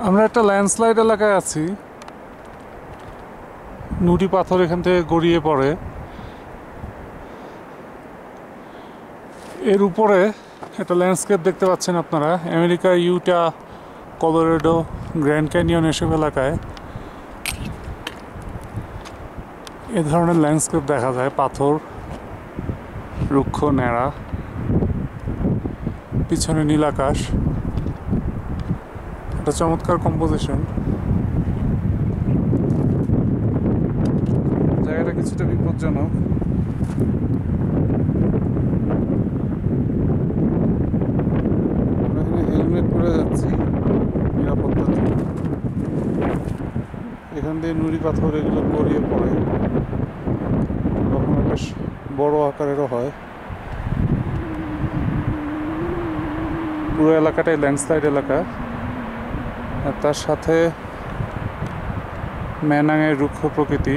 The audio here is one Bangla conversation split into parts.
আমরা একটা ল্যান্ডস্লাইড এলাকায় আছি। নুড়ি পাথর এখান থেকে গড়িয়ে পড়ে। এর উপরে একটা ল্যান্ডস্কেপ দেখতে পাচ্ছেন আপনারা। America, Utah, Colorado, Grand Canyon এসব এলাকায় এ ধরনের ল্যান্ডস্কেপ দেখা যায়। পাথর, রুক্ষ, ন্যাড়া, পিছনে নীল আকাশ। একটা চমৎকার কম্পোজিশন। জায়গাটা কিছুটা বিপজ্জনক। হেলমেট পরে যাচ্ছি নিরাপত্তার জন্য। এখান দিয়ে নুড়ি পাথর এগুলো গড়িয়ে পড়ে, কখনো বেশ বড় আকারেরও হয়। পুরো এলাকাটাই ল্যান্ডস্লাইড এলাকা, আর তার সাথে ম্যানাংয়ের রুক্ষ প্রকৃতি।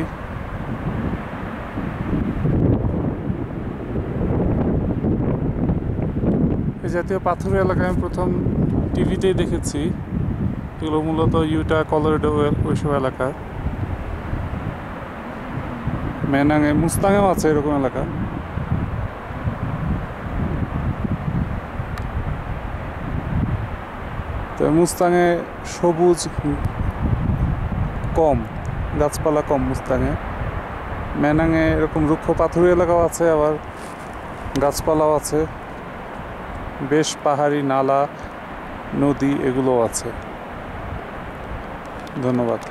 এই জাতীয় পাথরের এলাকায় আমি প্রথম টিভিতেই দেখেছি। এগুলো মূলত ইউটা, কলোরাডো ওইসব এলাকা। ম্যানাংয়ে, মুস্তাংয়েও আছে এরকম এলাকা। তো মুস্তাংয়ে সবুজ কম, গাছপালা কম মুস্তাংয়ে। ম্যানাংয়ে এরকম রুক্ষ পাথুরি এলাকাও আছে, আবার গাছপালাও আছে। বেশ পাহাড়ি, নালা, নদী এগুলোও আছে। ধন্যবাদ।